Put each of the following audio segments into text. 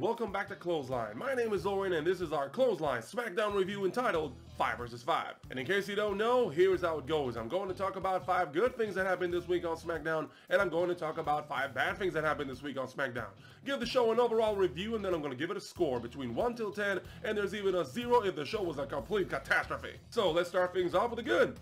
welcome back to Clothesline. My name is Owen and this is our Clothesline Smackdown review entitled 5 vs 5. And in case you don't know, here's how it goes. I'm going to talk about 5 good things that happened this week on SmackDown, and I'm going to talk about 5 bad things that happened this week on SmackDown. Give the show an overall review, and then I'm going to give it a score between 1 till 10, and there's even a 0 if the show was a complete catastrophe. So let's start things off with the good.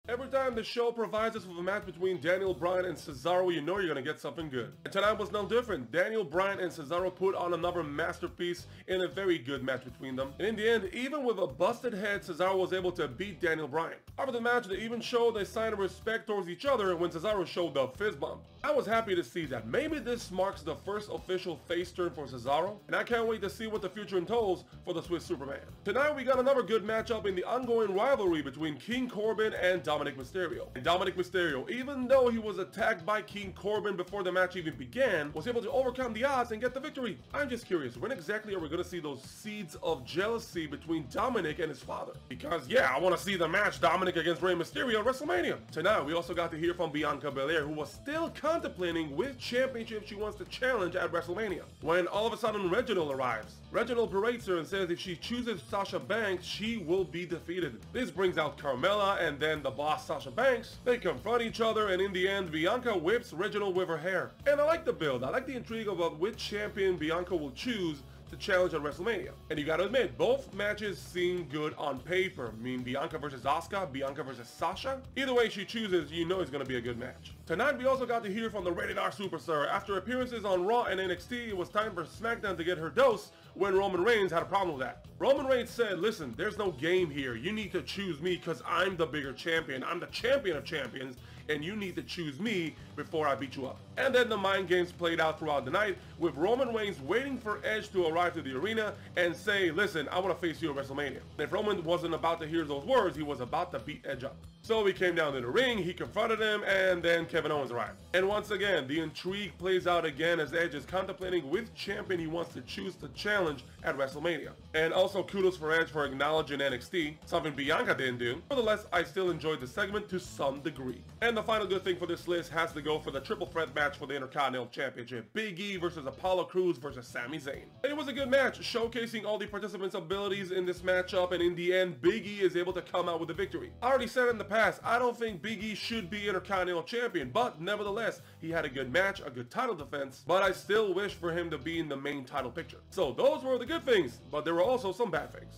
Every time the show provides us with a match between Daniel Bryan and Cesaro, you know you're going to get something good. And tonight was no different. Daniel Bryan and Cesaro put on another masterpiece in a very good match between them. And in the end, even with a busted head, Cesaro was able to beat Daniel Bryan. After the match, they even showed a sign of respect towards each other when Cesaro showed the fist bump. I was happy to see that. Maybe this marks the first official face turn for Cesaro, and I can't wait to see what the future entails for the Swiss Superman. Tonight we got another good matchup in the ongoing rivalry between King Corbin and Dominic Mysterio. And Dominic Mysterio, even though he was attacked by King Corbin before the match even began, was able to overcome the odds and get the victory. I'm just curious, when exactly are we going to see those seeds of jealousy between Dominic and his father? Because yeah, I want to see the match Dominic against Rey Mysterio at WrestleMania. Tonight we also got to hear from Bianca who was still contemplating which championship she wants to challenge at WrestleMania, when all of a sudden Reginald arrives. Reginald berates her and says if she chooses Sasha Banks, she will be defeated. This brings out Carmella and then the boss Sasha Banks. They confront each other, and in the end, Bianca whips Reginald with her hair. And I like the build. I like the intrigue about which champion Bianca will choose to challenge at WrestleMania. And you gotta admit, both matches seem good on paper. I mean, Bianca versus Asuka, Bianca versus Sasha. Either way she chooses, you know it's gonna be a good match. Tonight we also got to hear from the Rated R Superstar. After appearances on Raw and NXT, it was time for SmackDown to get her dose when Roman Reigns had a problem with that. Roman Reigns said, listen, there's no game here. You need to choose me because I'm the bigger champion. I'm the champion of champions, and you need to choose me before I beat you up. And then the mind games played out throughout the night, with Roman Reigns waiting for Edge to arrive to the arena and say, listen, I want to face you at WrestleMania. And if Roman wasn't about to hear those words, he was about to beat Edge up. So he came down to the ring, he confronted him, and then Kevin Owens arrived. And once again, the intrigue plays out again as Edge is contemplating which champion he wants to choose to challenge at WrestleMania. And also kudos for Edge for acknowledging NXT, something Bianca didn't do. Nevertheless, I still enjoyed the segment to some degree. And the final good thing for this list has to go for the triple threat match for the Intercontinental Championship. Big E versus Apollo Crews versus Sami Zayn. And it was a good match, showcasing all the participants' abilities in this matchup, and in the end, Big E is able to come out with the victory. I already said in the past, I don't think Big E should be Intercontinental Champion, but nevertheless, he had a good match, a good title defense, but I still wish for him to be in the main title picture. So those were the good things, but there were also some bad things.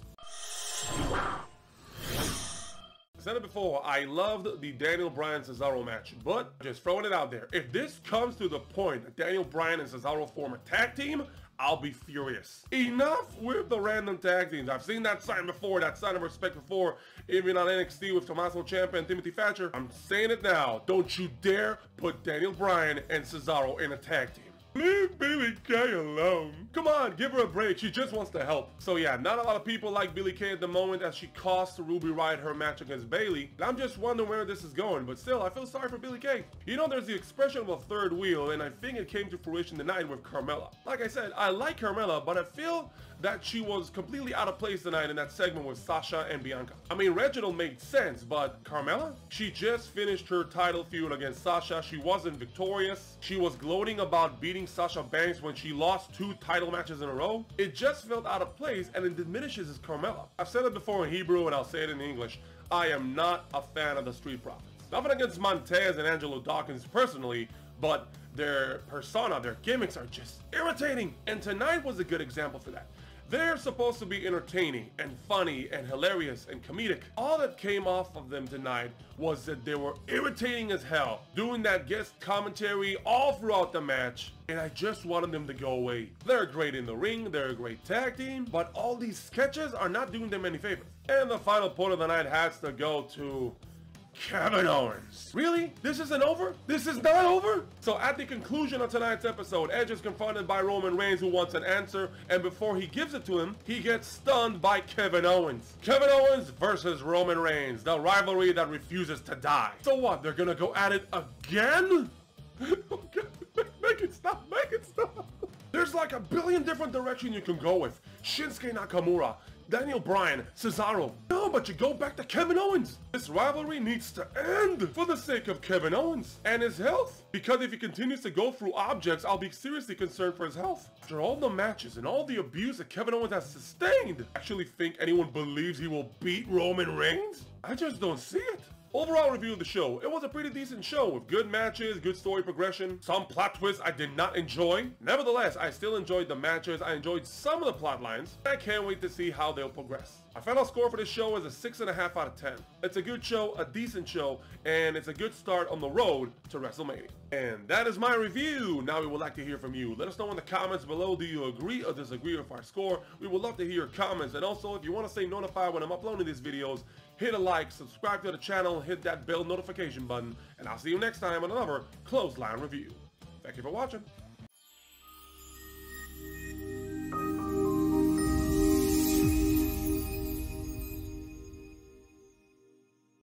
I said it before, I loved the Daniel Bryan Cesaro match, but just throwing it out there, if this comes to the point that Daniel Bryan and Cesaro form a tag team, I'll be furious. Enough with the random tag teams. I've seen that sign before, that sign of respect before, even on NXT with Tommaso Ciampa and Timothy Thatcher. I'm saying it now, don't you dare put Daniel Bryan and Cesaro in a tag team. Leave Billie Kay alone. Come on, give her a break. She just wants to help. So yeah, not a lot of people like Billie Kay at the moment as she cost Ruby Riott her match against Bayley. I'm just wondering where this is going, but still, I feel sorry for Billie Kay. You know, there's the expression of a third wheel, and I think it came to fruition tonight with Carmella. Like I said, I like Carmella, but I feel that she was completely out of place tonight in that segment with Sasha and Bianca. I mean, Reginald made sense, but Carmella? She just finished her title feud against Sasha. She wasn't victorious. She was gloating about beating Sasha Banks when she lost 2 title matches in a row. It just felt out of place, and it diminishes his Carmella. I've said it before in Hebrew and I'll say it in English. I am not a fan of the Street Profits. Nothing against Montez and Angelo Dawkins personally, but their persona, their gimmicks are just irritating. And tonight was a good example for that. They're supposed to be entertaining and funny and hilarious and comedic. All that came off of them tonight was that they were irritating as hell, doing that guest commentary all throughout the match, and I just wanted them to go away. They're great in the ring, they're a great tag team, but all these sketches are not doing them any favors. And the final point of the night has to go to Kevin Owens. Really? This isn't over? This is not over? So at the conclusion of tonight's episode, Edge is confronted by Roman Reigns, who wants an answer, and before he gives it to him, he gets stunned by Kevin Owens. Kevin Owens versus Roman Reigns, the rivalry that refuses to die. So what, they're gonna go at it again? Make it stop, make it stop. There's like a billion different directions you can go with. Shinsuke Nakamura, Daniel Bryan, Cesaro. No, but you go back to Kevin Owens. This rivalry needs to end for the sake of Kevin Owens and his health. Because if he continues to go through objects, I'll be seriously concerned for his health. After all the matches and all the abuse that Kevin Owens has sustained, I actually think anyone believes he will beat Roman Reigns? I just don't see it. Overall review of the show, it was a pretty decent show with good matches, good story progression, some plot twists I did not enjoy. Nevertheless, I still enjoyed the matches, I enjoyed some of the plot lines, and I can't wait to see how they'll progress. My final score for this show is a 6.5 out of 10. It's a good show, a decent show, and it's a good start on the road to WrestleMania. And that is my review. Now we would like to hear from you. Let us know in the comments below, do you agree or disagree with our score? We would love to hear your comments, and also if you want to stay notified when I'm uploading these videos, hit a like, subscribe to the channel, hit that bell notification button, and I'll see you next time on another Clothesline review. Thank you for watching.